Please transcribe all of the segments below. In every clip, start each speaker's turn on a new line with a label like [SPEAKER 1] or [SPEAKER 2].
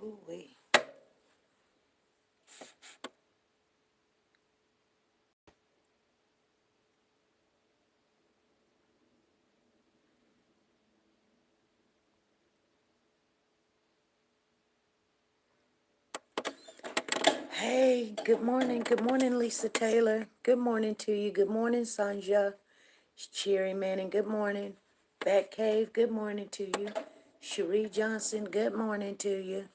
[SPEAKER 1] Ooh-wee. Hey, good morning. Good morning, Lisa Taylor. Good morning to you. Good morning, Sanja. Cherry Manning, good morning. Bat Cave, good morning to you. Cherie Johnson, good morning to you.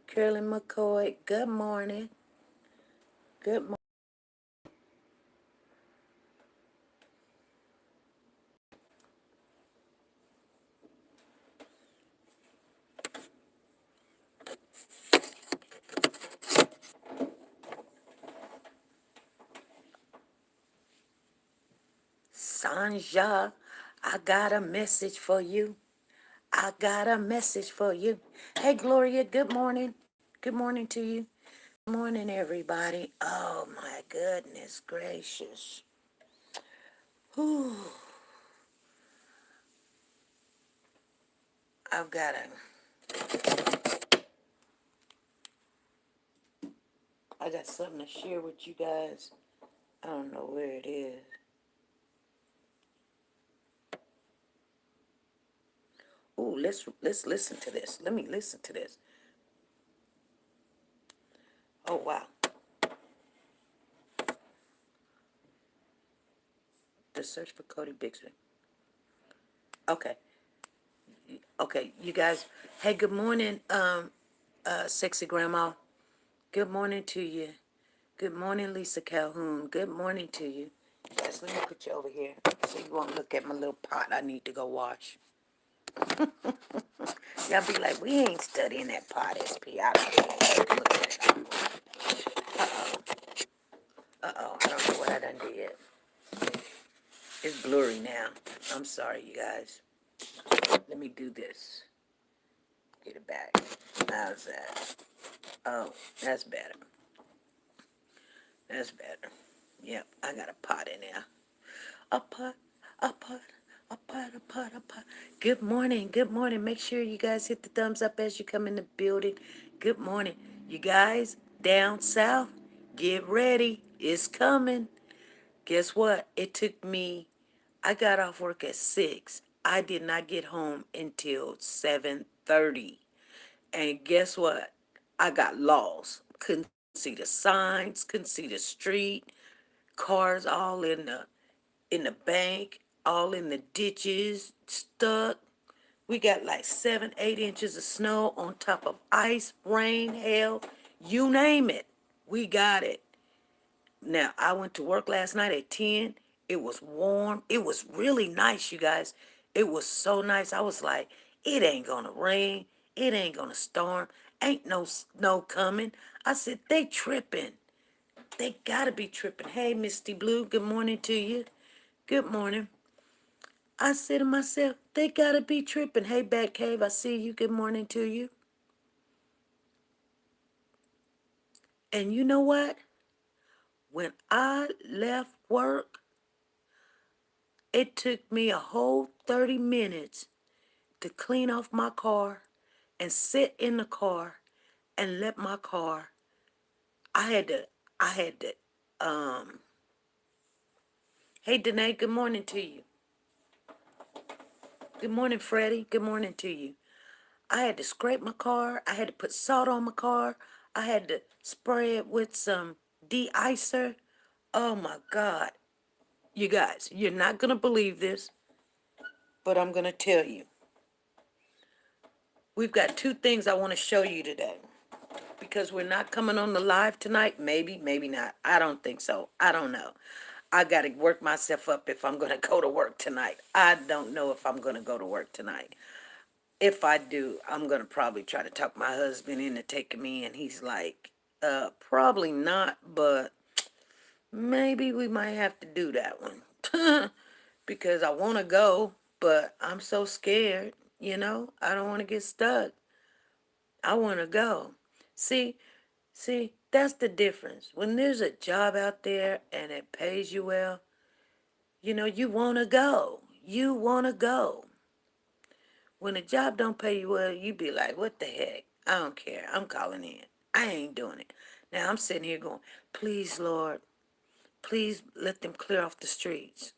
[SPEAKER 1] Curly McCoy, good morning. Good morning. Sanja, I got a message for you. I got a message for you. Hey, Gloria, good morning. Good morning to you. Good morning, everybody. Oh, my goodness gracious. Whew. I've got a, I got something to share with you guys. I don't know where it is. Ooh, let's listen to this. Let me listen to this. Oh wow. The search for Cody Bixby. Okay. Okay, you guys. Hey, good morning, sexy grandma. Good morning to you. Good morning, Lisa Calhoun. Good morning to you. Yes, let me put you over here so you won't look at my little pot I need to go wash. Y'all be like, we ain't studying that pot, SP. I don't know. Look at it. Uh-oh, I don't know what I done did. It's blurry now. I'm sorry, you guys. Let me do this. Get it back. How's that? Oh, that's better. That's better. Yep, I got a pot in there. A pot, a pot, a pot, a pot, a pot. Good morning, good morning. Make sure you guys hit the thumbs up as you come in the building. Good morning. You guys, down south, get ready. It's coming. Guess what? It took me, I got off work at 6. I did not get home until 7:30. And guess what? I got lost. Couldn't see the signs, couldn't see the street, cars all in the bank, all in the ditches, stuck. We got like 7, 8 inches of snow on top of ice, rain, hail, you name it. We got it. Now, I went to work last night at 10. It was warm. It was really nice, you guys. It was so nice. I was like, it ain't gonna rain. It ain't gonna storm. Ain't no snow coming. I said, they tripping. They gotta be tripping. Hey, Misty Blue, good morning to you. Good morning. I said to myself, they gotta be tripping. Hey, Batcave, I see you. Good morning to you. And you know what? When I left work, it took me a whole 30 minutes to clean off my car and sit in the car and let my car. I had to, I had to, um, hey, Danae, good morning to you. Good morning, Freddie. Good morning to you. I had to scrape my car. I had to put salt on my car. I had to spray it with some de-icer. Oh my God. You guys, you're not going to believe this, but I'm going to tell you. We've got two things I want to show you today. Because we're not coming on the live tonight. Maybe, maybe not. I don't think so. I don't know. I got to work myself up if I'm going to go to work tonight. I don't know if I'm going to go to work tonight. If I do, I'm going to probably try to talk my husband into taking me, and he's like, probably not, but maybe we might have to do that one. Because I want to go, but I'm so scared, I don't want to get stuck. I want to go. See, that's the difference. When there's a job out there and it pays you well, you want to go. You want to go. When a job don't pay you well, you be like, what the heck? I don't care. I'm calling in. I ain't doing it. Now I'm sitting here going, please, Lord, please let them clear off the streets.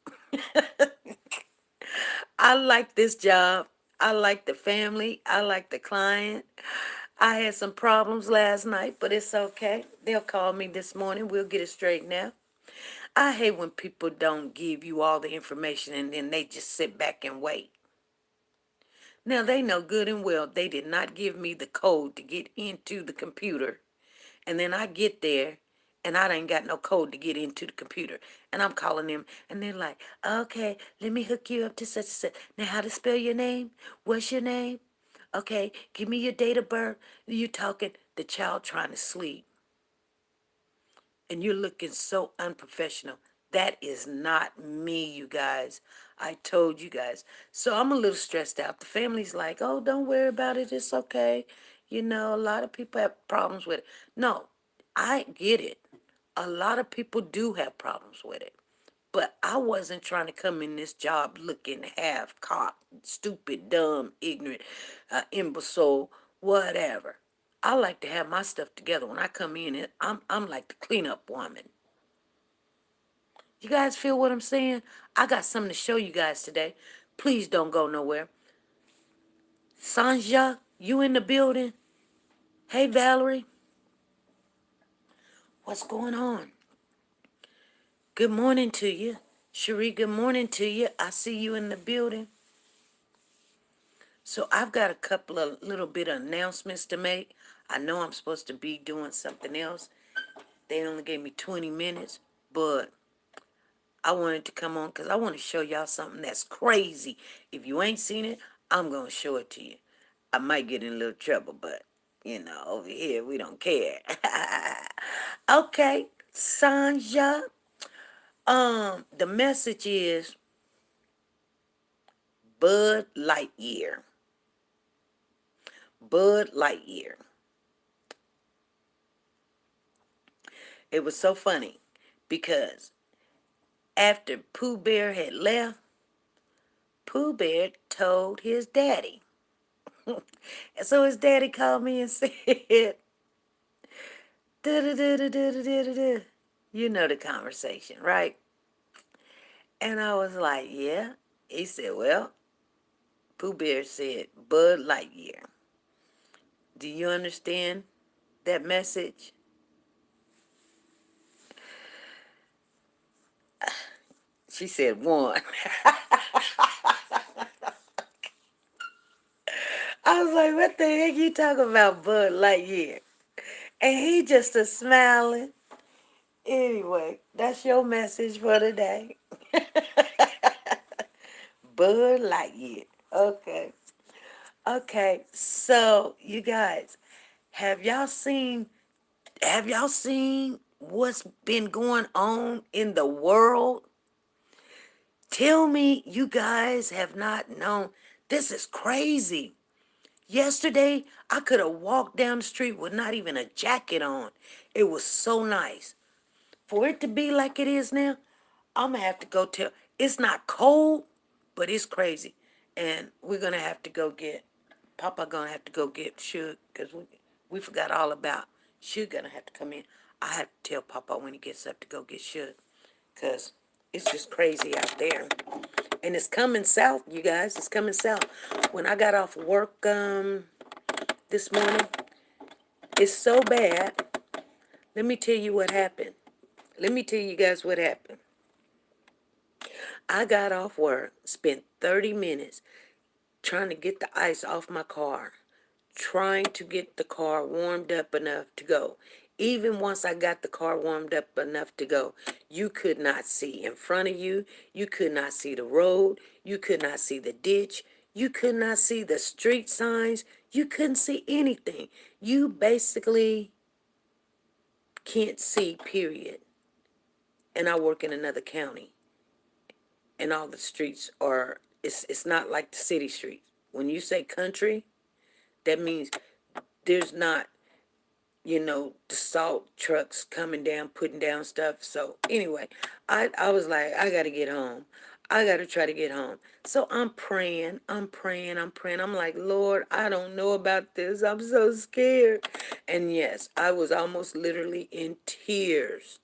[SPEAKER 1] I like this job. I like the family. I like the client. I had some problems last night, but it's okay. They'll call me this morning. We'll get it straightened out. I hate when people don't give you all the information and then they just sit back and wait. Now, they know good and well they did not give me the code to get into the computer. And then I get there and I ain't got no code to get into the computer. And I'm calling them and they're like, okay, let me hook you up to such and such. Now, how to spell your name? What's your name? Okay, give me your date of birth. You talking the child trying to sleep. And you're looking so unprofessional. That is not me, you guys. I told you guys. So I'm a little stressed out. The family's like, oh, don't worry about it. It's okay. You know, a lot of people have problems with it. No, I get it. A lot of people do have problems with it. But I wasn't trying to come in this job looking half cocked, stupid, dumb, ignorant, imbecile, whatever. I like to have my stuff together. When I come in, I'm like the cleanup woman. You guys feel what I'm saying? I got something to show you guys today. Please don't go nowhere. Sanja, you in the building? Hey, Valerie. What's going on? Good morning to you. Cherie, good morning to you. I see you in the building. So I've got a couple of little bit of announcements to make. I know I'm supposed to be doing something else. They only gave me 20 minutes, but I wanted to come on because I want to show y'all something that's crazy. If you ain't seen it, I'm going to show it to you. I might get in a little trouble, but, you know, over here, we don't care. Okay, Sanja. The message is Bud Lightyear. Bud Lightyear. It was so funny because after Pooh Bear had left, Pooh Bear told his daddy. And so his daddy called me and said, "Da-da-da-da-da-da-da-da." You know the conversation, right? And I was like, yeah. He said, well, Pooh Bear said, Bud Lightyear. Do you understand that message? She said, one. I was like, what the heck you talking about, Bud Lightyear? And he just a smiling. Anyway, that's your message for today. Bud Lightyear. Okay. Okay. So you guys, have y'all seen what's been going on in the world? Tell me you guys have not known. This is crazy. Yesterday, I could have walked down the street with not even a jacket on. It was so nice. For it to be like it is now, I'm going to have to go tell. It's not cold, but it's crazy. And we're going to have to go get, Papa going to have to go get Suge, because we forgot all about Suge going to have to come in. I have to tell Papa when he gets up to go get Suge, because it's just crazy out there. And it's coming south, you guys. It's coming south. When I got off work this morning, it's so bad. Let me tell you what happened. Let me tell you guys what happened. I got off work, spent 30 minutes trying to get the ice off my car, trying to get the car warmed up enough to go. Even once I got the car warmed up enough to go, you could not see in front of you. You could not see the road. You could not see the ditch. You could not see the street signs. You couldn't see anything. You basically can't see, period. And I work in another county. And all the streets are, it's not like the city streets. When you say country, that means there's not, the salt trucks coming down, putting down stuff. So anyway, I was like, I got to get home. I got to try to get home. So I'm praying. I'm praying. I'm praying. I'm like, Lord, I don't know about this. I'm so scared. And yes, I was almost literally in tears.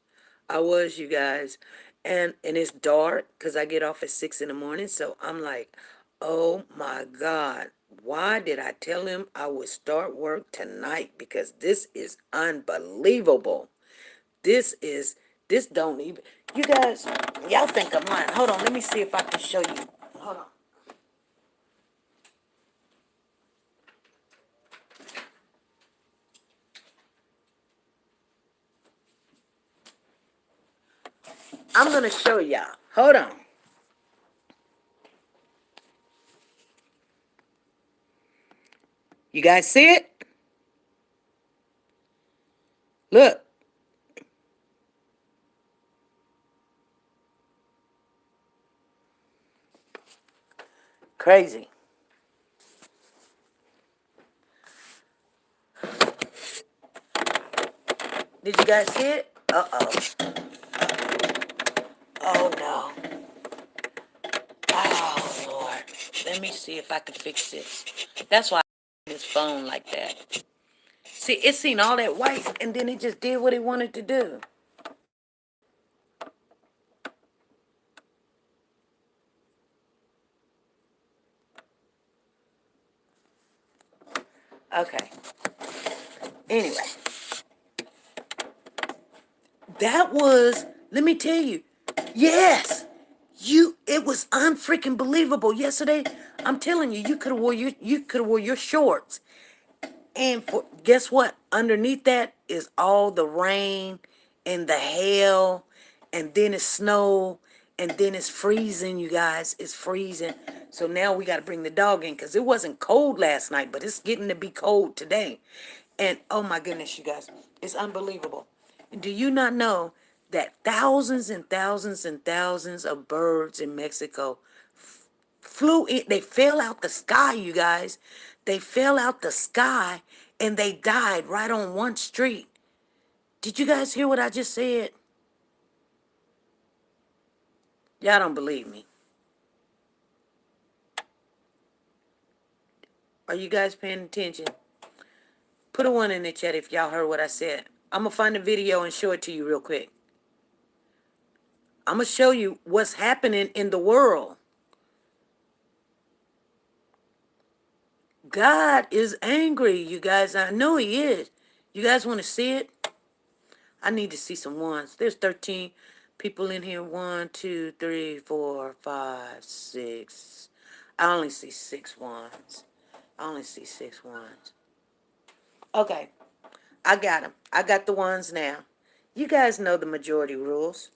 [SPEAKER 1] I was, you guys. And it's dark because I get off at 6 in the morning. So I'm like, oh my God. Why did I tell him I would start work tonight? Because this is unbelievable. This is, this don't even, you guys, y'all think I'm lying. Hold on, let me see if I can show you. Hold on. I'm going to show y'all. Hold on. You guys see it? Look. Crazy. Did you guys see it? Uh-oh. Oh, no. Oh, Lord. Let me see if I can fix this. That's why I this phone like that. See, it seen all that white, and then it just did what it wanted to do. Okay. Anyway. That was, let me tell you, yes, it was unfreaking believable. Yesterday, I'm telling you, you could have wore your shorts, and for guess what? Underneath that is all the rain and the hail, and then it's snow, and then it's freezing. You guys, it's freezing. So now we got to bring the dog in because it wasn't cold last night, but it's getting to be cold today. And oh my goodness, you guys, it's unbelievable. Do you not know that thousands and thousands and thousands of birds in Mexico flew in? They fell out the sky, you guys. They fell out the sky and they died right on one street. Did you guys hear what I just said? Y'all don't believe me. Are you guys paying attention? Put a one in the chat if y'all heard what I said. I'm going to find the video and show it to you real quick. I'm going to show you what's happening in the world. God is angry, you guys. I know he is. You guys want to see it? I need to see some ones. There's 13 people in here. 1, 2, 3, 4, 5, 6. I only see 6 ones. I only see 6 ones. Okay, I got them. I got the ones now. You guys know the majority rules.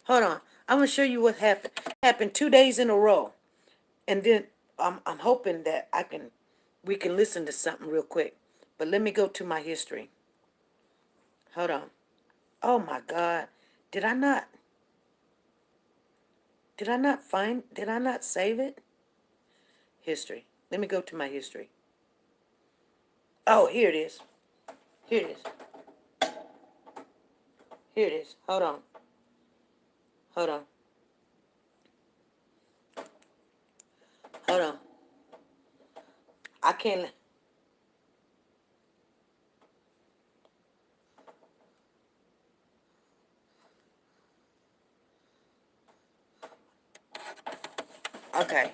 [SPEAKER 1] Hold on. I'm going to show you what happened. Happened 2 days in a row. And then I'm hoping that we can listen to something real quick. But let me go to my history. Hold on. Oh my God. Did I not? Did I not save it? History. Let me go to my history. Oh, here it is. Here it is. Here it is. Hold on. Hold on. Hold on. I can't. Okay.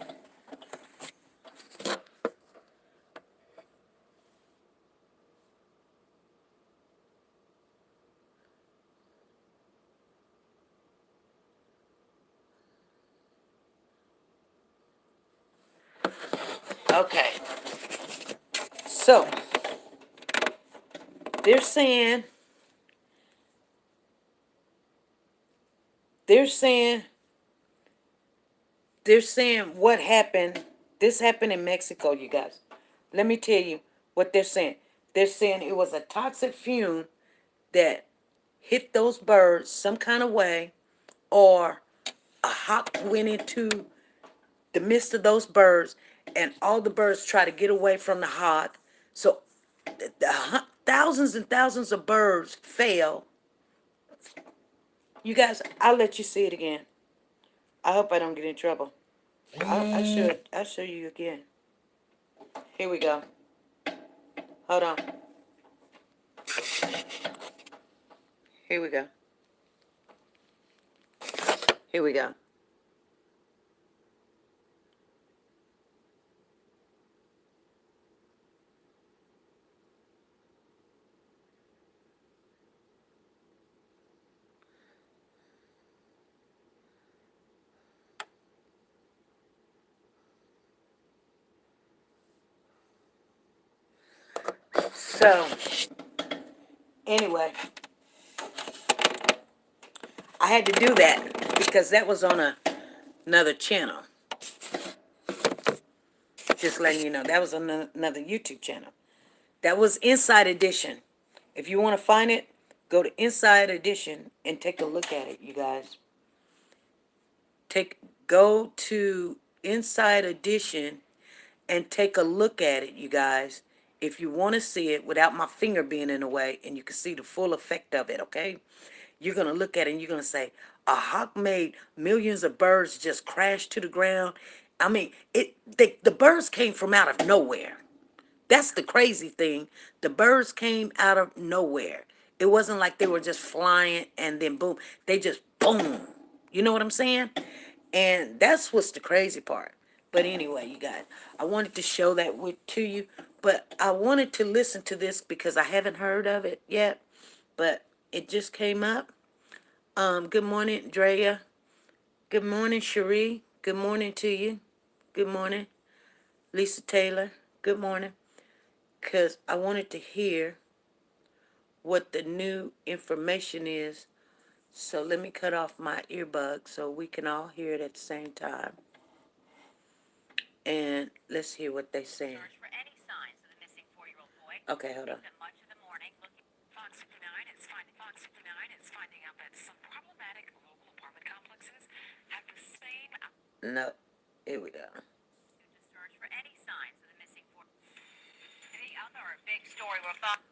[SPEAKER 1] Okay. So, they're saying, they're saying, they're saying what happened. This happened in Mexico, you guys. Let me tell you what they're saying. They're saying it was a toxic fume that hit those birds some kind of way, or a hawk went into the midst of those birds, and all the birds try to get away from the hawk. So thousands and thousands of birds fell. You guys, I'll let you see it again. I hope I don't get in trouble. I'll show you again. Here we go. Hold on. Here we go. Here we go. So, anyway, I had to do that because that was on another channel. Just letting you know, that was on another YouTube channel. That was Inside Edition. If you want to find it, go to Inside Edition and take a look at it, you guys. Go to Inside Edition and take a look at it, you guys. If you want to see it without my finger being in the way and you can see the full effect of it, okay? You're going to look at it and you're going to say, a hawk made millions of birds just crash to the ground. I mean, the birds came from out of nowhere. That's the crazy thing. The birds came out of nowhere. It wasn't like they were just flying and then boom. They just boom. You know what I'm saying? And that's what's the crazy part. But anyway, you guys, I wanted to show that to you. But I wanted to listen to this because I haven't heard of it yet. But it just came up. Good morning, Drea. Good morning, Cherie. Good morning to you. Good morning, Lisa Taylor. Good morning. Because I wanted to hear what the new information is. So let me cut off my earbud so we can all hear it at the same time. And let's hear what they're saying.
[SPEAKER 2] Search for any signs of the missing 4-year-old boy.
[SPEAKER 1] Okay, hold on.
[SPEAKER 2] Spent much of the morning looking. Fox 59 is finding out that some problematic local apartment complexes have the same.
[SPEAKER 1] No, here we go.
[SPEAKER 2] To search for any signs of the missing 4. The other big story we're following.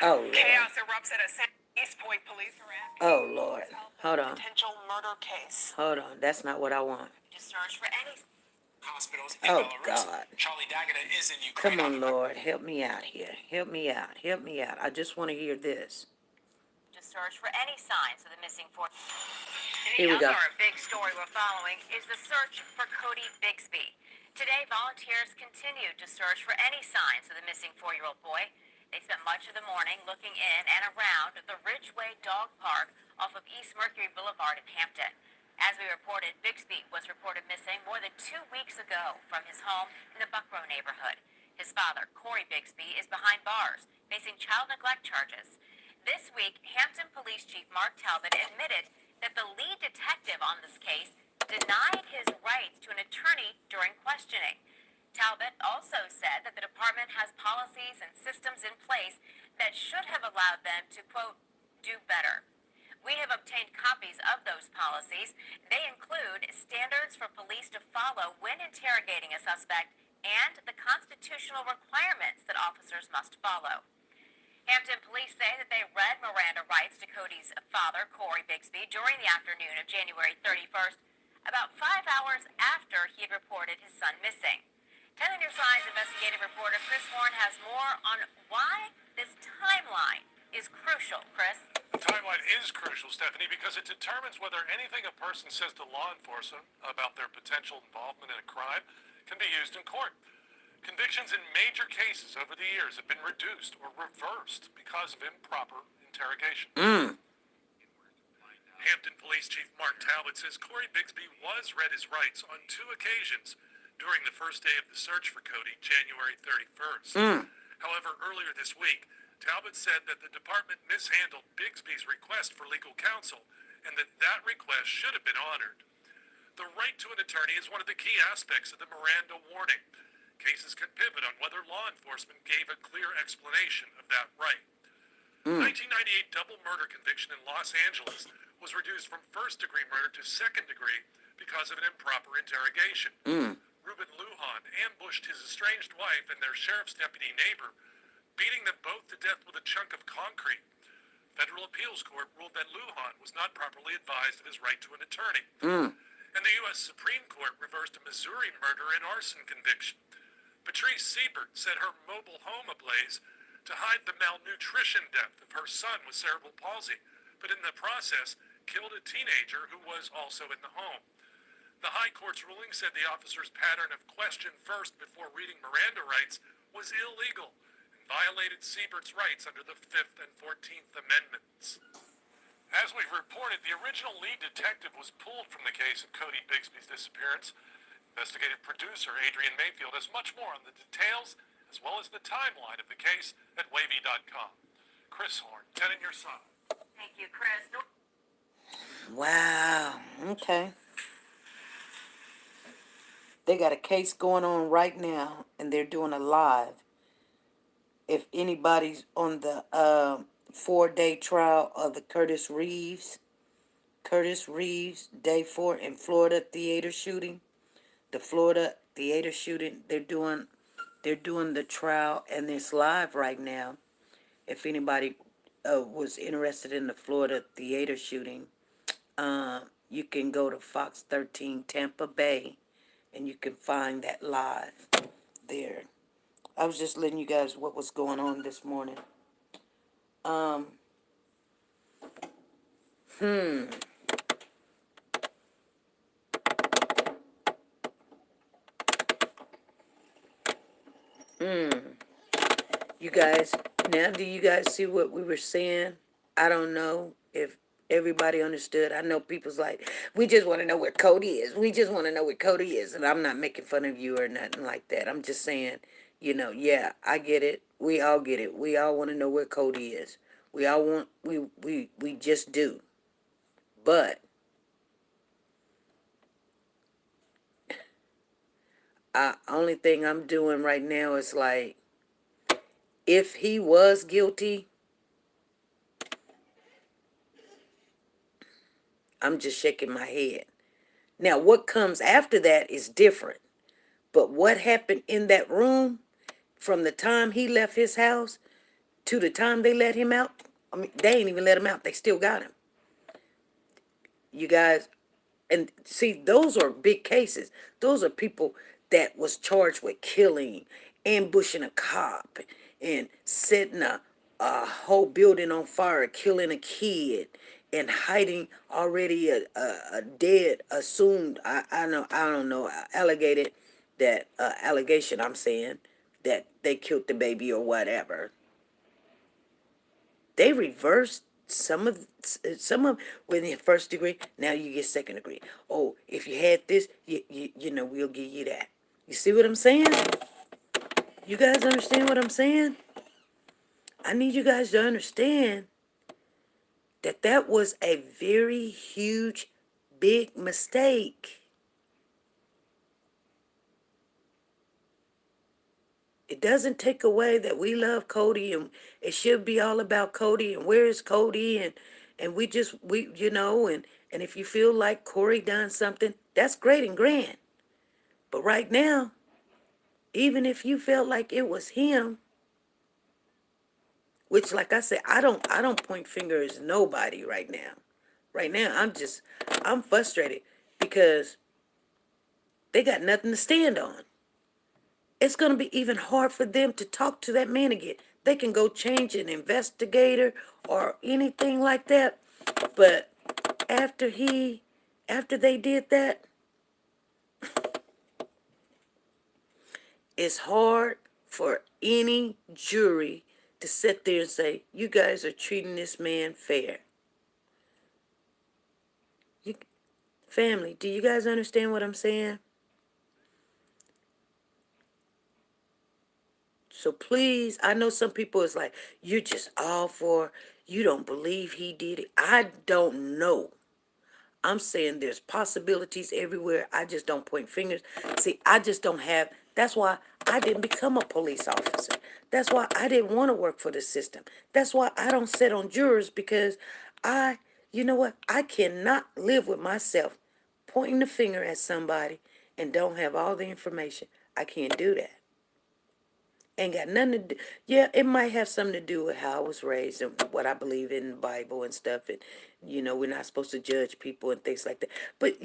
[SPEAKER 1] Oh, Lord.
[SPEAKER 2] Chaos erupts at a East Point police are asking.
[SPEAKER 1] Oh, Lord. Hold on.
[SPEAKER 2] Potential murder case.
[SPEAKER 1] Hold on. That's not what I want.
[SPEAKER 2] To search for any.
[SPEAKER 3] Hospitals in
[SPEAKER 1] Oh,
[SPEAKER 3] Belarus.
[SPEAKER 1] God.
[SPEAKER 3] Charlie D'Agata is in Ukraine.
[SPEAKER 1] Come on, Lord. Help me out here. Help me out. Help me out. I just want to hear this.
[SPEAKER 2] To search for any signs of the missing 4.
[SPEAKER 1] Here we go.
[SPEAKER 2] The other big story we're following is the search for Cody Bigsby. Today, volunteers continued to search for any signs of the missing 4-year-old boy. They spent much of the morning looking in and around the Ridgeway Dog Park off of East Mercury Boulevard in Hampton. As we reported, Bigsby was reported missing more than 2 weeks ago from his home in the Buckrow neighborhood. His father, Corey Bigsby, is behind bars, facing child neglect charges. This week, Hampton Police Chief Mark Talbot admitted that the lead detective on this case denied his rights to an attorney during questioning. Talbot also said that the department has policies and systems in place that should have allowed them to, quote, do better. We have obtained copies of those policies. They include standards for police to follow when interrogating a suspect and the constitutional requirements that officers must follow. Hampton police say that they read Miranda rights to Cody's father, Corey Bigsby, during the afternoon of January 31st, about 5 hours after he had reported his son missing. 10 News Live's investigative reporter Chris Warren has more on why this timeline is crucial. Chris?
[SPEAKER 4] The timeline is crucial, Stephanie, because it determines whether anything a person says to law enforcement about their potential involvement in a crime can be used in court. Convictions in major cases over the years have been reduced or reversed because of improper interrogation. Hampton Police Chief Mark Talbot says Corey Bigsby was read his rights on 2 occasions during the first day of the search for Cody, January 31st. However, earlier this week, Talbot said that the department mishandled Bigsby's request for legal counsel and that request should have been honored. The right to an attorney is one of the key aspects of the Miranda warning. Cases can pivot on whether law enforcement gave a clear explanation of that right. 1998 double murder conviction in Los Angeles was reduced from first-degree murder to second-degree because of an improper interrogation. Ruben Lujan ambushed his estranged wife and their sheriff's deputy neighbor, beating them both to death with a chunk of concrete. Federal Appeals Court ruled that Lujan was not properly advised of his right to an attorney. And the U.S. Supreme Court reversed a Missouri murder and arson conviction. Patrice Siebert set her mobile home ablaze to hide the malnutrition death of her son with cerebral palsy, but in the process killed a teenager who was also in the home. The High Court's ruling said the officer's pattern of question first before reading Miranda rights was illegal and violated Siebert's rights under the 5th and 14th Amendments. As we've reported, the original lead detective was pulled from the case of Cody Bigsby's disappearance. Investigative producer Adrian Mayfield has much more on the details as well as the timeline of the case at wavy.com. Chris Horn, 10 in your side.
[SPEAKER 2] Thank you, Chris.
[SPEAKER 1] Wow. Okay. They got a case going on right now, and they're doing a live. If anybody's on the 4-day trial of the Curtis Reeves, day 4 in Florida theater shooting, the Florida theater shooting, they're doing the trial, and it's live right now. If anybody was interested in the Florida theater shooting, you can go to Fox 13 Tampa Bay, and you can find that live there. I was just letting you guys what was going on this morning. You guys, now do you guys see what we were saying? I don't know if everybody understood. I know people's like, we just want to know where Cody is. We just want to know where Cody is. And I'm not making fun of you or nothing like that. I'm just saying, yeah, I get it. We all get it. We all want to know where Cody is. We all want, we just do. But only thing I'm doing right now is like, if he was guilty, I'm just shaking my head. Now, what comes after that is different. But what happened in that room from the time he left his house to the time they let him out, I mean, they ain't even let him out. They still got him. You guys, and see, those are big cases. Those are people that was charged with killing, ambushing a cop, and setting a whole building on fire, killing a kid, and hiding already a dead, assumed, I don't know, allegation, I'm saying, that they killed the baby or whatever. They reversed some of when you first degree, now you get second degree. Oh, if you had this, we'll give you that. You see what I'm saying? You guys understand what I'm saying? I need you guys to understand that was a very huge, big mistake. It doesn't take away that we love Cody, and it should be all about Cody and where is Cody, and we and if you feel like Corey done something, that's great and grand. But right now, even if you felt like it was him, which, like I said, I don't point fingers at nobody right now. Right now, I'm frustrated because they got nothing to stand on. It's going to be even hard for them to talk to that man again. They can go change an investigator or anything like that. But after they did that, it's hard for any jury to sit there and say, you guys are treating this man fair. Family, do you guys understand what I'm saying? So please, I know some people is like, you're just all for, you don't believe he did it. I don't know. I'm saying there's possibilities everywhere. I just don't point fingers. See, I just don't have, that's why I didn't become a police officer. That's why I didn't want to work for the system. That's why I don't sit on jurors, because you know what? I cannot live with myself pointing the finger at somebody and don't have all the information. I can't do that. Ain't got nothing to do. Yeah, it might have something to do with how I was raised and what I believe in the Bible and stuff. And, we're not supposed to judge people and things like that. But,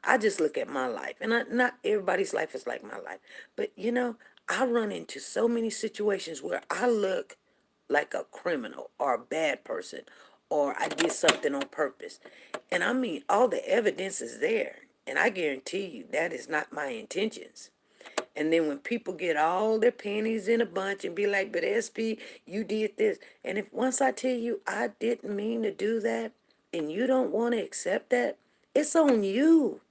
[SPEAKER 1] I just look at my life. And not everybody's life is like my life. But, I run into so many situations where I look like a criminal or a bad person or I did something on purpose. And I mean, all the evidence is there. And I guarantee you that is not my intentions. And then when people get all their panties in a bunch and be like, but SP, you did this. And if once I tell you I didn't mean to do that and you don't want to accept that, it's on you.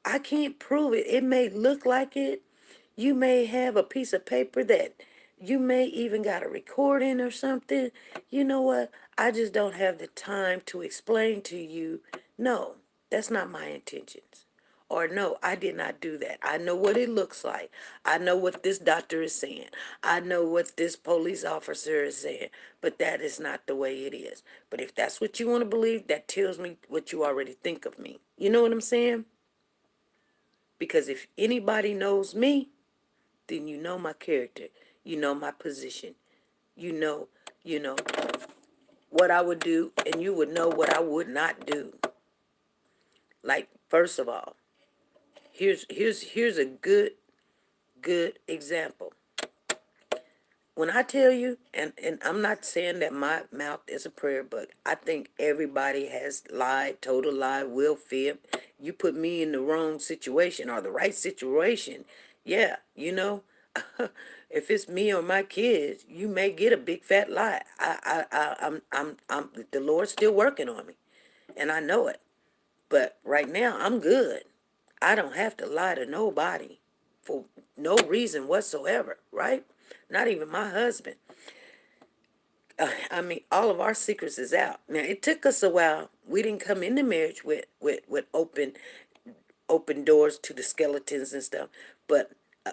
[SPEAKER 1] I can't prove it. It may look like it. You may have a piece of paper that you may even got a recording or something. You know what? I just don't have the time to explain to you. No, that's not my intentions. Or no, I did not do that. I know what it looks like. I know what this doctor is saying. I know what this police officer is saying. But that is not the way it is. But if that's what you want to believe, that tells me what you already think of me. You know what I'm saying? Because if anybody knows me, then you know my character. You know my position. You know, you know what I would do, and you would know what I would not do. Like, first of all, here's a good example. When I tell you, and I'm not saying that my mouth is a prayer book. I think everybody has lied, told a lie, will fib. You put me in the wrong situation or the right situation, yeah, if it's me or my kids, you may get a big fat lie. I'm the Lord's still working on me, and I know it. But right now, I'm good. I don't have to lie to nobody for no reason whatsoever, right? Not even my husband. I mean, all of our secrets is out. Now, it took us a while. We didn't come into marriage with open doors to the skeletons and stuff. But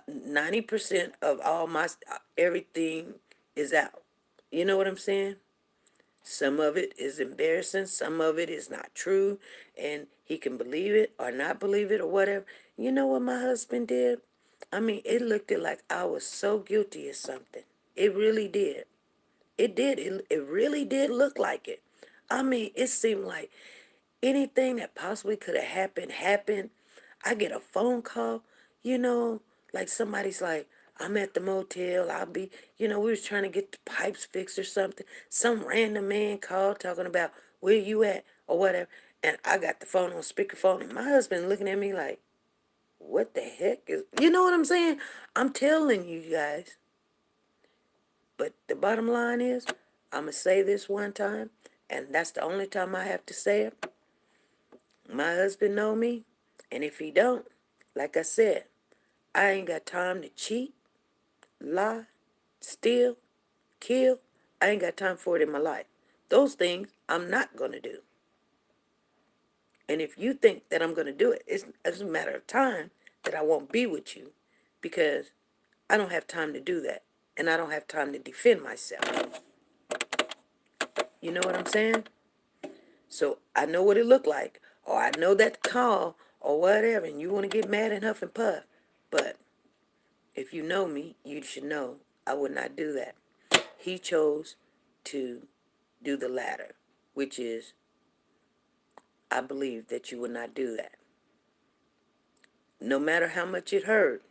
[SPEAKER 1] 90% of all my everything is out. You know what I'm saying? Some of it is embarrassing. Some of it is not true. And he can believe it or not believe it or whatever. You know what my husband did? I mean, it looked like I was so guilty of something. It really did. It did. It really did look like it. I mean, it seemed like anything that possibly could have happened. I get a phone call, like somebody's like, I'm at the motel. We was trying to get the pipes fixed or something. Some random man called talking about where you at or whatever. And I got the phone on speakerphone and my husband looking at me like, what the heck you know what I'm saying? I'm telling you guys. But the bottom line is, I'm going to say this one time, and that's the only time I have to say it. My husband know me, and if he don't, like I said, I ain't got time to cheat, lie, steal, kill. I ain't got time for it in my life. Those things I'm not going to do. And if you think that I'm going to do it, it's a matter of time that I won't be with you because I don't have time to do that. And I don't have time to defend myself. You know what I'm saying? So I know what it looked like, or I know that call, or whatever, and you want to get mad and huff and puff. But if you know me, you should know I would not do that. He chose to do the latter, which is, I believe that you would not do that. No matter how much it hurt,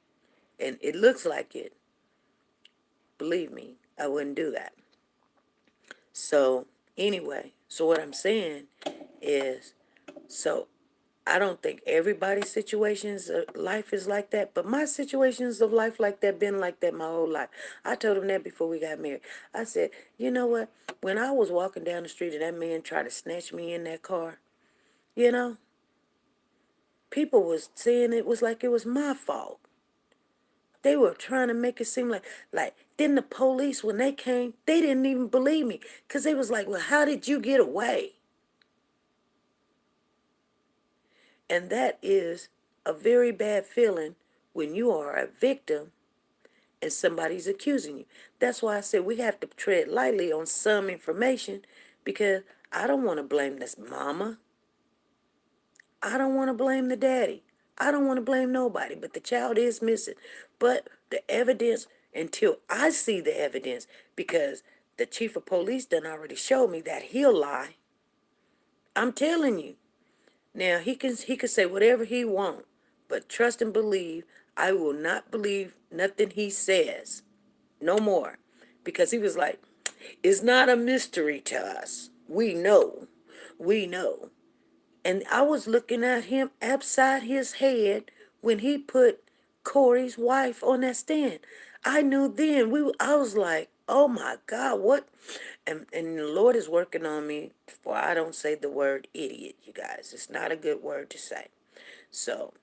[SPEAKER 1] and it looks like it, believe me, I wouldn't do that. So, anyway, so what I'm saying is, so I don't think everybody's situations of life is like that, but my situations of life like that been like that my whole life. I told him that before we got married. I said, you know what? When I was walking down the street and that man tried to snatch me in that car, people was saying it was like it was my fault. They were trying to make it seem like then the police, when they came, they didn't even believe me. Because they was like, well, how did you get away? And that is a very bad feeling when you are a victim and somebody's accusing you. That's why I said we have to tread lightly on some information because I don't want to blame this mama. I don't want to blame the daddy. I don't want to blame nobody, but the child is missing. But the evidence until I see the evidence, because the chief of police done already showed me that he'll lie. I'm telling you. Now he can say whatever he want, but trust and believe, I will not believe nothing he says no more, because he was like, it's not a mystery to us. We know. And I was looking at him upside his head when he put Corey's wife on that stand. I knew then. I was like, oh my God, what? And the Lord is working on me for I don't say the word idiot, you guys. It's not a good word to say. So,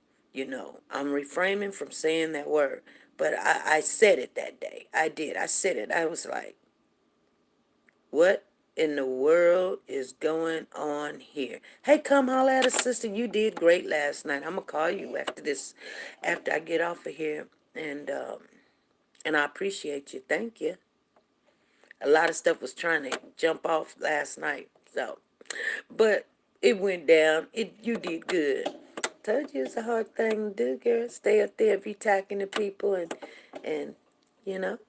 [SPEAKER 1] I'm refraining from saying that word. But I said it that day. I did. I said it. I was like, what in the world is going on here? Hey, come holler at us, sister. You did great last night. I'm gonna call you after this, after I get off of here, and I appreciate you. Thank you. A lot of stuff was trying to jump off last night, so, but it went down. You did good. Told you it's a hard thing to do, girl. Stay up there, be talking to people, and you know,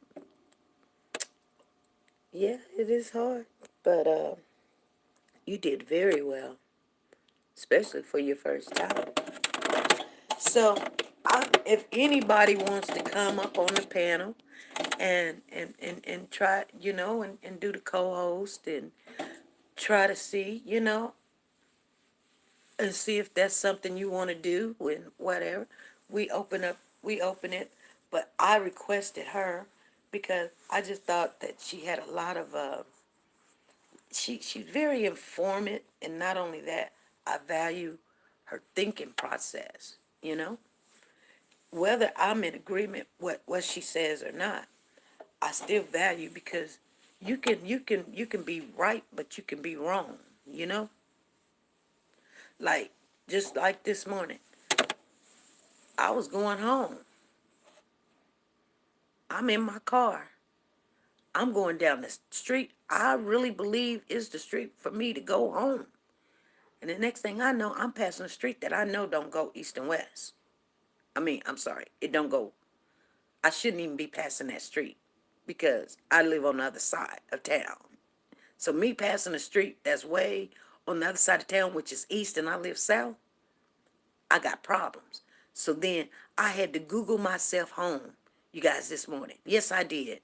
[SPEAKER 1] yeah, it is hard, but you did very well, especially for your first time. So, if anybody wants to come up on the panel and try, and do the co-host and try to see, and see if that's something you want to do and whatever, we open it. But I requested her because I just thought that she had a lot of she's very informative, and not only that, I value her thinking process. Whether I'm in agreement with what she says or not, I still value, because you can be right, but you can be wrong. You know, like just like this morning, I was going home. I'm in my car. I'm going down the street. I really believe is the street for me to go home. And the next thing I know, I'm passing a street that I know don't go east and west. I'm sorry, it don't go. I shouldn't even be passing that street because I live on the other side of town. So me passing a street that's way on the other side of town, which is east, and I live south, I got problems. So then I had to Google myself home, you guys, this morning. Yes, I did.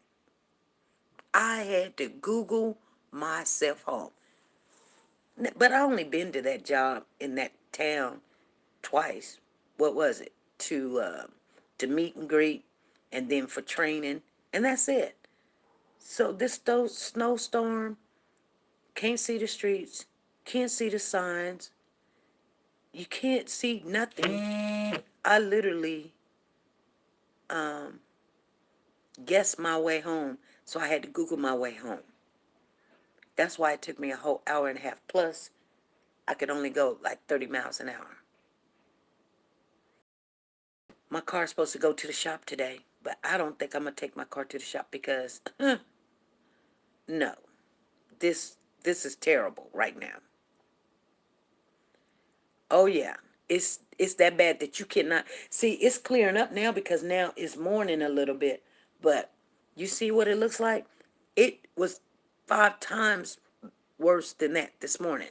[SPEAKER 1] I had to Google myself home. But I only been to that job in that town twice. What was it? To meet and greet, and then for training, and that's it. So this snowstorm, can't see the streets, can't see the signs, you can't see nothing. I literally guessed my way home, so I had to Google my way home. That's why it took me a whole hour and a half. Plus, I could only go like 30 miles an hour. My car's supposed to go to the shop today, but I don't think I'm going to take my car to the shop because, no, this is terrible right now. Oh yeah, it's that bad that you cannot see. It's clearing up now because now it's morning a little bit, but you see what it looks like? It was 5 times worse than that this morning.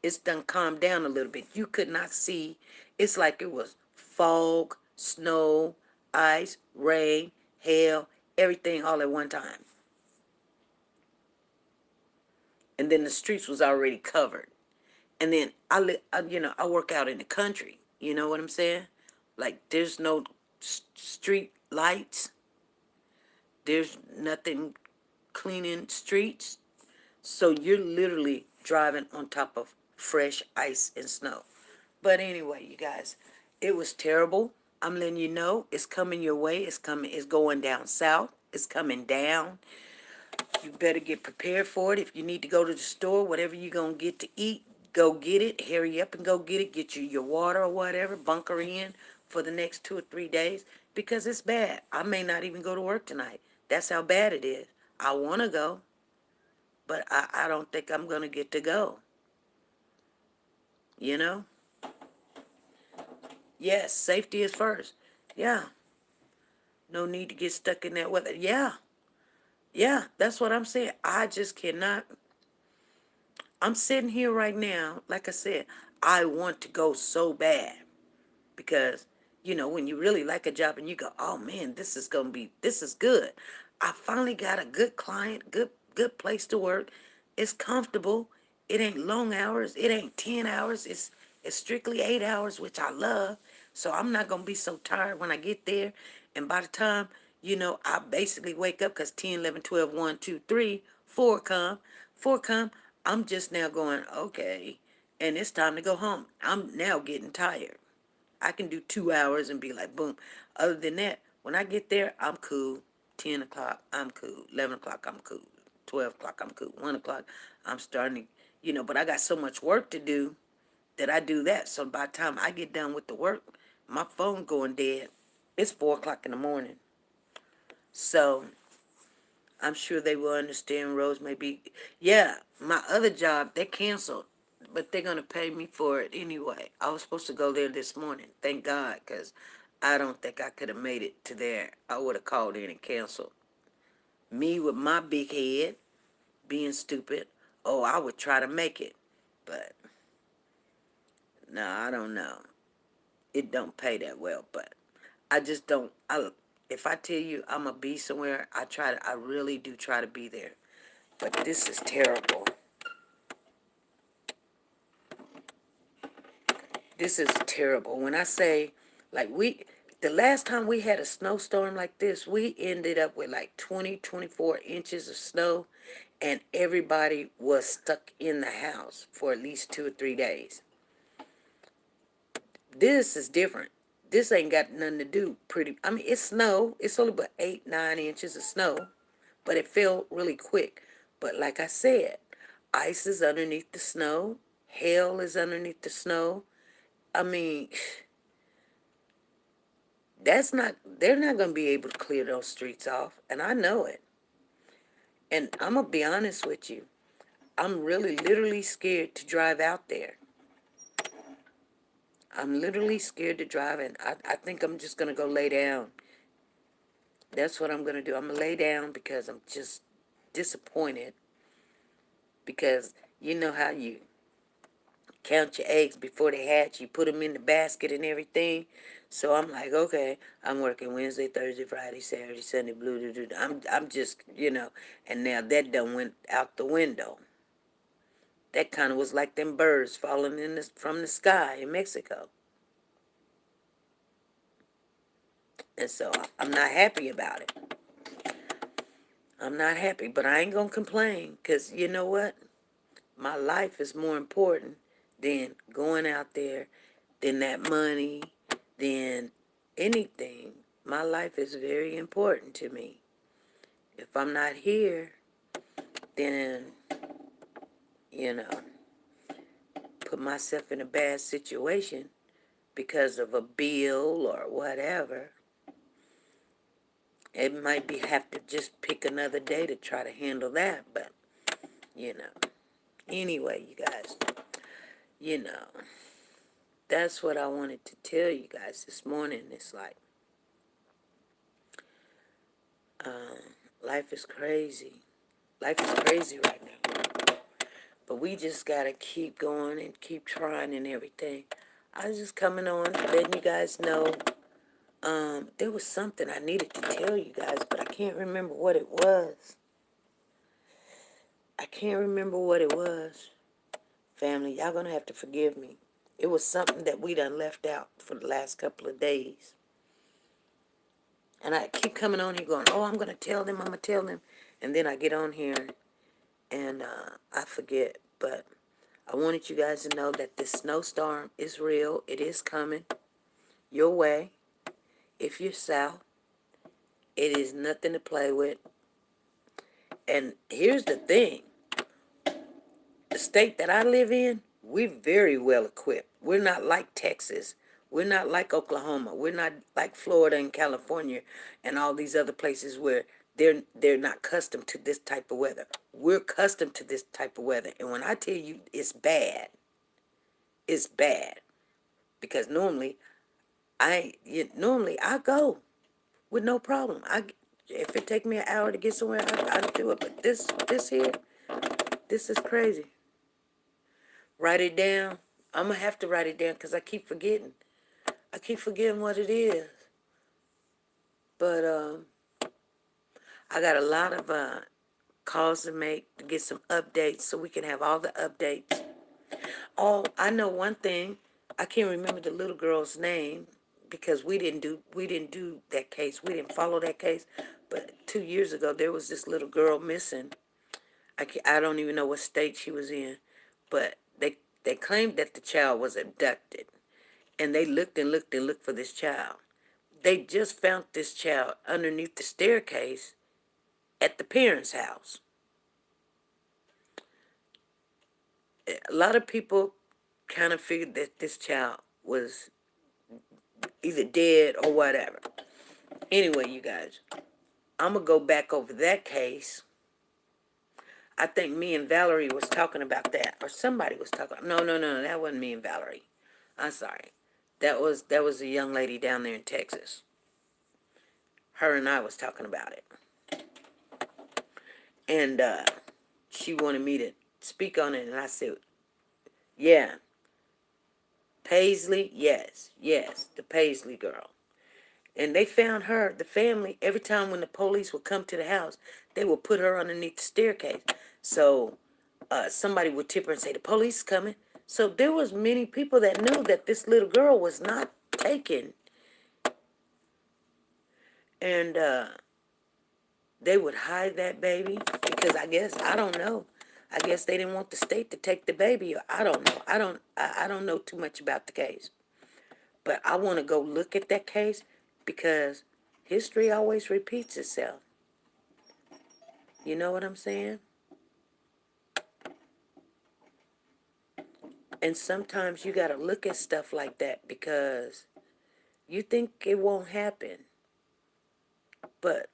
[SPEAKER 1] It's done calmed down a little bit. You could not see. It's like it was fog, snow, ice, rain, hail, everything all at one time. And then the streets was already covered. And then I work out in the country. You know what I'm saying? Like there's no street lights. There's nothing cleaning streets. So you're literally driving on top of fresh ice and snow. But anyway, you guys, it was terrible. I'm letting you know it's coming your way. It's coming. It's going down south. It's coming down. You better get prepared for it. If you need to go to the store, whatever you're going to get to eat, go get it. Hurry up and go get it. Get you your water or whatever. Bunker in for the next 2 or 3 days because it's bad. I may not even go to work tonight. That's how bad it is. I want to go, but I don't think I'm going to get to go. You know? Yes, safety is first. Yeah. No need to get stuck in that weather. Yeah, yeah, that's what I'm saying. I just cannot. I'm sitting here right now, like I said, I want to go so bad because, when you really like a job and you go, oh man, this is good. I finally got a good client, good place to work. It's comfortable. It ain't long hours. It ain't 10 hours. It's strictly 8 hours, which I love. So I'm not going to be so tired when I get there. And by the time, I basically wake up because 10, 11, 12, 1, 2, 3, 4 come. 4 come. I'm just now going, okay. And it's time to go home. I'm now getting tired. I can do 2 hours and be like, boom. Other than that, when I get there, I'm cool. 10 o'clock, I'm cool. 11 o'clock, I'm cool. 12 o'clock, I'm cool. 1 o'clock, I'm starting to, but I got so much work to do that I do that. So by the time I get done with the work, my phone going dead. It's 4 o'clock in the morning. So I'm sure they will understand. Rose may be, yeah, my other job, they canceled, but they're going to pay me for it anyway. I was supposed to go there this morning, thank God, because I don't think I could have made it to there. I would have called in and canceled. Me with my big head, being stupid, oh, I would try to make it, but no, I don't know. It don't pay that well, but I just don't, if I tell you I'm going to be somewhere, I really do try to be there. But this is terrible. This is terrible. When I say, like, the last time we had a snowstorm like this, we ended up with like 20, 24 inches of snow, and everybody was stuck in the house for at least 2 or 3 days. This is different. This ain't got nothing to do it's snow. It's only about 8, 9 inches of snow, but it fell really quick. But like I said, ice is underneath the snow. Hail is underneath the snow. I mean, they're not going to be able to clear those streets off, and I know it. And I'm going to be honest with you. I'm really literally scared to drive out there. I'm literally scared to drive, and I think I'm just going to go lay down. That's what I'm going to do. I'm going to lay down because I'm just disappointed. Because you know how you count your eggs before they hatch. You put them in the basket and everything. So I'm like, okay, I'm working Wednesday, Thursday, Friday, Saturday, Sunday, blue. I'm just, and now that done went out the window. That kind of was like them birds falling from the sky in Mexico. And so I'm not happy about it. I'm not happy, but I ain't going to complain because you know what? My life is more important than going out there, than that money, than anything. My life is very important to me. If I'm not here, then, put myself in a bad situation because of a bill or whatever. It might have to just pick another day to try to handle that, but, Anyway, you guys, that's what I wanted to tell you guys this morning. It's like, life is crazy. Life is crazy right now. But we just got to keep going and keep trying and everything. I was just coming on, letting you guys know. There was something I needed to tell you guys, but I can't remember what it was. Family, y'all gonna have to forgive me. It was something that we done left out for the last couple of days. And I keep coming on here going, oh, I'm going to tell them. And then I get on here and I forget. But I wanted you guys to know that this snowstorm is real. It is coming your way. If you're south, it is nothing to play with. And here's the thing. The state that I live in, we're very well equipped. We're not like Texas. We're not like Oklahoma. We're not like Florida and California and all these other places where they're not accustomed to this type of weather. We're accustomed to this type of weather. And when I tell you it's bad, it's bad. Because normally I go. with no problem. If it take me an hour to get somewhere, I'd do it. But this here, this is crazy. Write it down. I'm gonna have to write it down because I keep forgetting. I keep forgetting what it is. But I got a lot of calls to make to get some updates so we can have all the updates. Oh, I know one thing. I can't remember the little girl's name because we didn't do that case. We didn't follow that case. But 2 years ago, there was this little girl missing. I don't even know what state she was in, but they claimed that the child was abducted, and they looked and looked and looked for this child. They just found this child underneath the staircase at the parents' house. A lot of people kind of figured that this child was either dead or whatever. Anyway, you guys, I'm going to go back over that case. I think me and Valerie was talking about that, or somebody was talking. No, that wasn't me and Valerie. I'm sorry. That was a young lady down there in Texas. Her and I was talking about it. And she wanted me to speak on it, and I said, yeah. Paisley, yes, the Paisley girl. And they found her, the family, every time when the police would come to the house, they would put her underneath the staircase. So somebody would tip her and say, the police is coming. So there was many people that knew that this little girl was not taken. And they would hide that baby because I don't know. I guess they didn't want the state to take the baby. Or I don't know. I don't know too much about the case. But I want to go look at that case because history always repeats itself. You know what I'm saying? And sometimes you got to look at stuff like that because you think it won't happen. But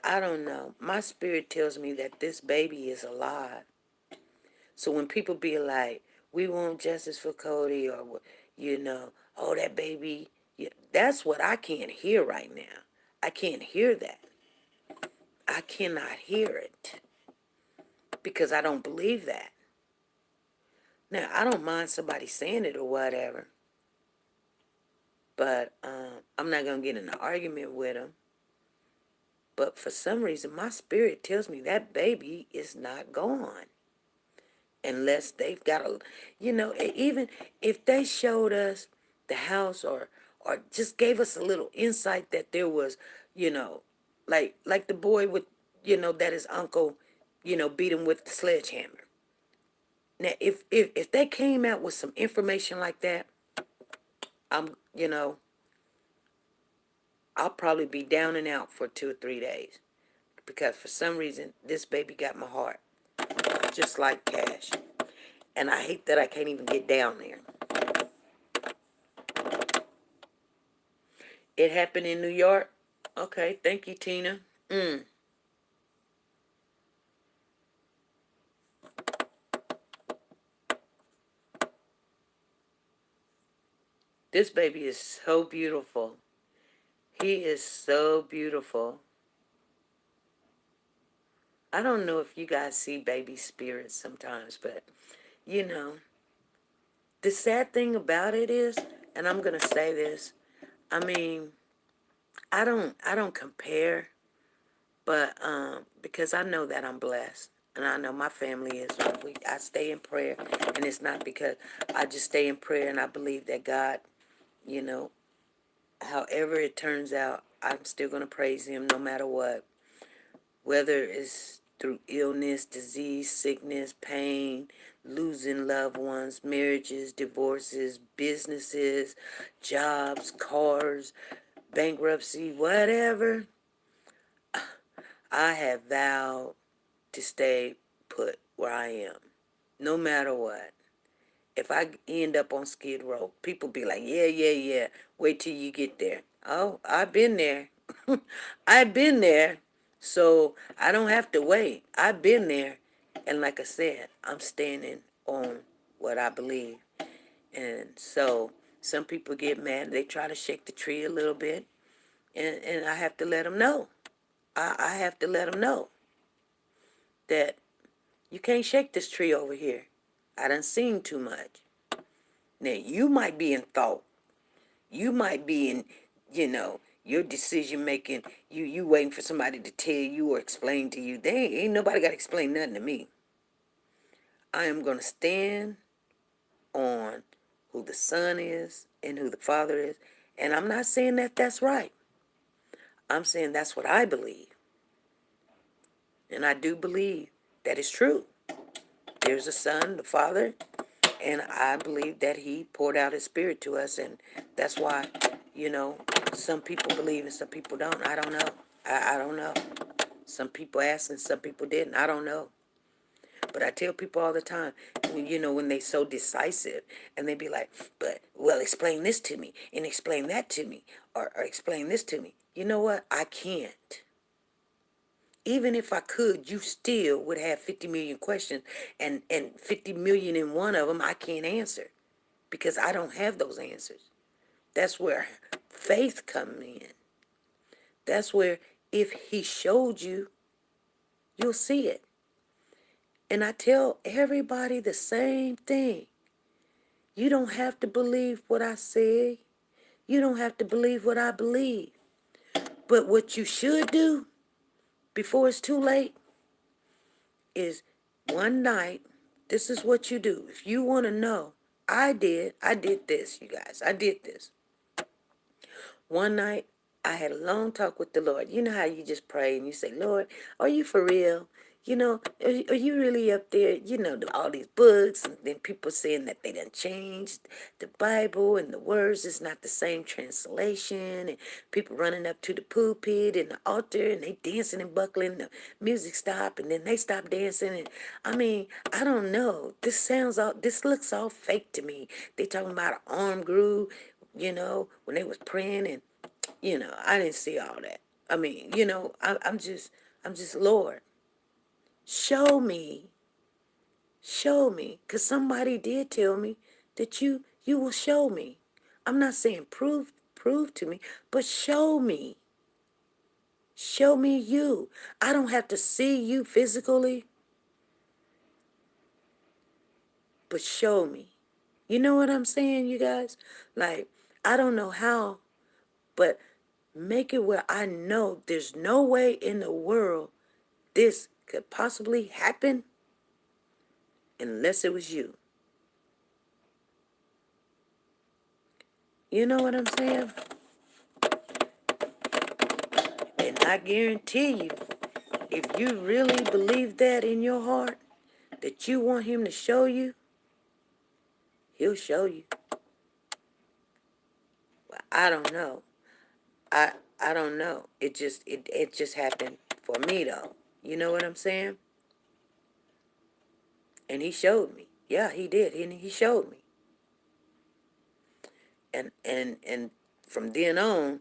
[SPEAKER 1] I don't know. My spirit tells me that this baby is alive. So when people be like, we want justice for Cody, or, oh, that baby, that's what I can't hear right now. I can't hear that. I cannot hear it because I don't believe that. Now, I don't mind somebody saying it or whatever, but I'm not going to get in an argument with them. But for some reason, my spirit tells me that baby is not gone. Unless they've got even if they showed us the house or just gave us a little insight that there was, like the boy with, that his uncle, beat him with the sledgehammer. Now, if they came out with some information like that, I'll probably be down and out for 2 or 3 days. Because for some reason, this baby got my heart. Just like Cash. And I hate that I can't even get down there. It happened in New York? Okay, thank you, Tina. This baby is so beautiful. He is so beautiful. I don't know if you guys see baby spirits sometimes, but, the sad thing about it is, and I'm going to say this, I mean, I don't compare, but because I know that I'm blessed. And I know my family is. I stay in prayer. And it's not because I just stay in prayer and I believe that God, however it turns out, I'm still going to praise him no matter what. Whether it's through illness, disease, sickness, pain, losing loved ones, marriages, divorces, businesses, jobs, cars, bankruptcy, whatever. I have vowed to stay put where I am, no matter what. If I end up on Skid Row, people be like, yeah, wait till you get there. Oh, I've been there. I've been there, so I don't have to wait. I've been there, and like I said, I'm standing on what I believe. And so some people get mad. They try to shake the tree a little bit. And I have to let them know. I have to let them know that you can't shake this tree over here. I done seen too much. Now, you might be in thought. You might be in, your decision making. You waiting for somebody to tell you or explain to you. They ain't nobody got to explain nothing to me. I am going to stand on who the Son is and who the Father is. And I'm not saying that that's right. I'm saying that's what I believe. And I do believe that is true. There's a Son, the Father, and I believe that He poured out His Spirit to us. And that's why, some people believe and some people don't. I don't know. I don't know. Some people asked and some people didn't. I don't know. But I tell people all the time, when they so decisive and they be like, well, explain this to me and explain that to me or explain this to me. You know what? I can't. Even if I could, you still would have 50 million questions and 50 million in one of them I can't answer because I don't have those answers. That's where faith comes in. That's where if He showed you, you'll see it. And I tell everybody the same thing. You don't have to believe what I say. You don't have to believe what I believe. But what you should do before it's too late is one night, this is what you do. If you want to know, I did this, you guys. I did this. One night, I had a long talk with the Lord. You know how you just pray and you say, Lord, are you for real? Are you really up there? All these books, and then people saying that they done changed the Bible and the words is not the same translation, and people running up to the pulpit and the altar and they dancing and buckling, the music stop, and then they stop dancing. And I mean, I don't know. This looks all fake to me. They talking about an arm grew, when they was praying, and I didn't see all that. I mean, I'm just Lord. Show me, because somebody did tell me that you will show me. I'm not saying prove to me, but show me. Show me you. I don't have to see you physically, but show me. You know what I'm saying, you guys? Like, I don't know how, but make it where I know there's no way in the world this could possibly happen unless it was you. You know what I'm saying? And I guarantee you, if you really believe that in your heart, that you want Him to show you, He'll show you. But I don't know. I don't know. It just happened for me though. You know what I'm saying? And He showed me. Yeah, He did. And He showed me. And from then on,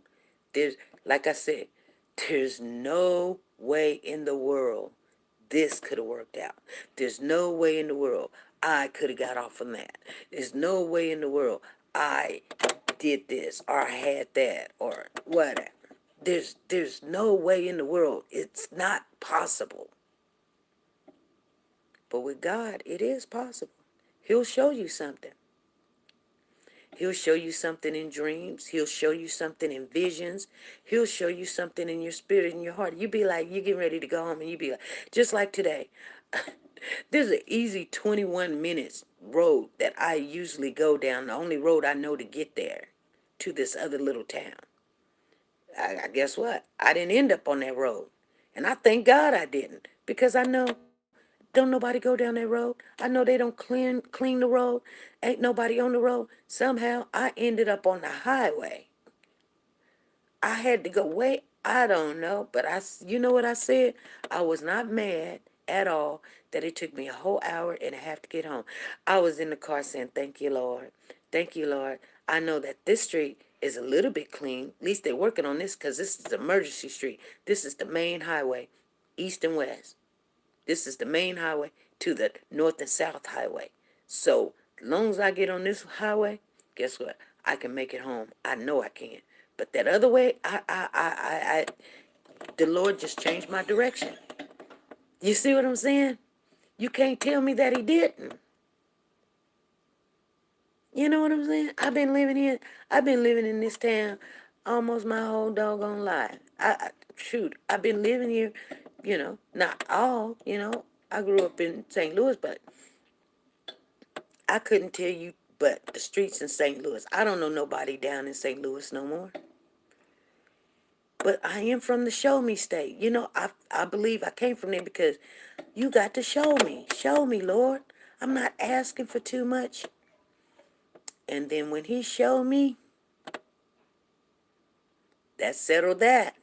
[SPEAKER 1] there's, like I said, there's no way in the world this could have worked out. There's no way in the world I could have got off on that. There's no way in the world I did this or I had that or whatever. There's no way in the world. It's not possible. But with God, it is possible. He'll show you something. He'll show you something in dreams. He'll show you something in visions. He'll show you something in your spirit, in your heart. You be like, you getting ready to go home, and you be like, just like today. There's an easy 21 minutes road that I usually go down, the only road I know to get there, to this other little town. I guess what? I didn't end up on that road. And I thank God I didn't, because I know don't nobody go down that road. I know they don't clean the road. Ain't nobody on the road. Somehow I ended up on the highway. I had to go way, I don't know, but you know what I said? I was not mad at all that it took me a whole hour and a half to get home. I was in the car saying, thank you, Lord. Thank you, Lord. I know that this street is a little bit clean. At least they're working on this, because this is the emergency street. This is the main highway, east and west. This is the main highway to the north and south highway. So, as long as I get on this highway, guess what? I can make it home. I know I can. But that other way, the Lord just changed my direction. You see what I'm saying? You can't tell me that he didn't. You know what I'm saying? I've been living in this town almost my whole doggone life. I've been living here, not all, I grew up in St. Louis, but I couldn't tell you but the streets in St. Louis. I don't know nobody down in St. Louis no more. But I am from the show me state. I believe I came from there because you got to show me. Show me, Lord. I'm not asking for too much. And then when he showed me, that settled that.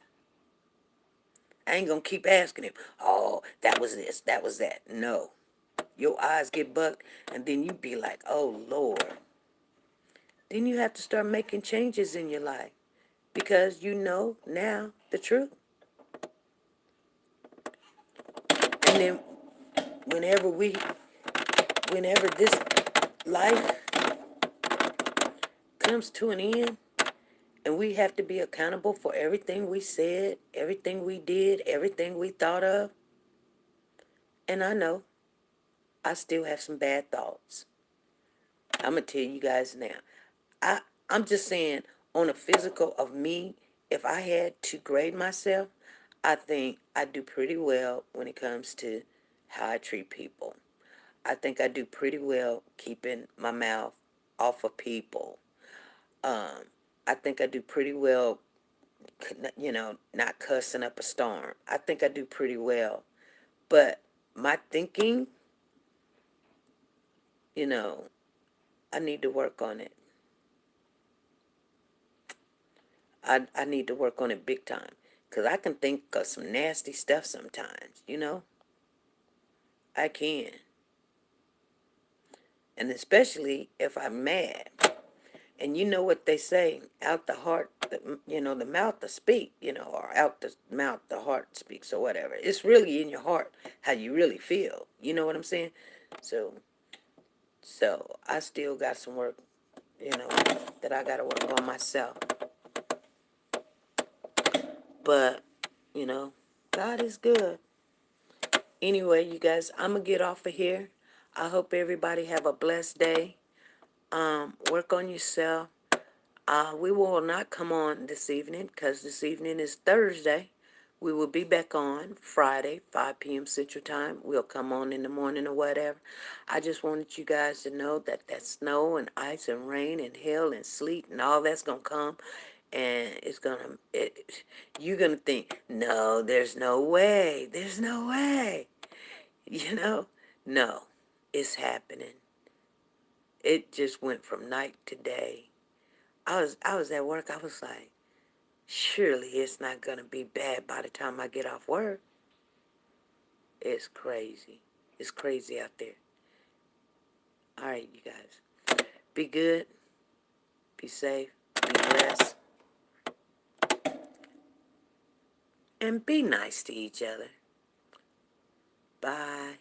[SPEAKER 1] I ain't going to keep asking him, oh, that was this, that was that. No. Your eyes get bucked, and then you be like, oh, Lord. Then you have to start making changes in your life because you know now the truth. And then whenever this life comes to an end, and we have to be accountable for everything we said, everything we did, everything we thought of. And I know I still have some bad thoughts. I'm going to tell you guys now. I'm just saying, on a physical of me, if I had to grade myself, I think I do pretty well when it comes to how I treat people. I think I do pretty well keeping my mouth off of people. I think I do pretty well, not cussing up a storm. I think I do pretty well. But my thinking, I need to work on it. I need to work on it big time. Because I can think of some nasty stuff sometimes, I can. And especially if I'm mad. And you know what they say, out the heart, the mouth to speak, or out the mouth, the heart speaks, or whatever. It's really in your heart how you really feel. You know what I'm saying? So I still got some work, that I got to work on myself. But, God is good. Anyway, you guys, I'm going to get off of here. I hope everybody have a blessed day. Work on yourself. We will not come on this evening because this evening is Thursday. We will be back on Friday, 5 p.m. Central Time. We'll come on in the morning or whatever. I just wanted you guys to know that snow and ice and rain and hail and sleet and all that's going to come. And you're going to think, no, there's no way. There's no way. No, it's happening. It just went from night to day. I was at work. I was like, surely it's not going to be bad by the time I get off work. It's crazy. It's crazy out there. All right, you guys. Be good. Be safe. Be blessed. And be nice to each other. Bye.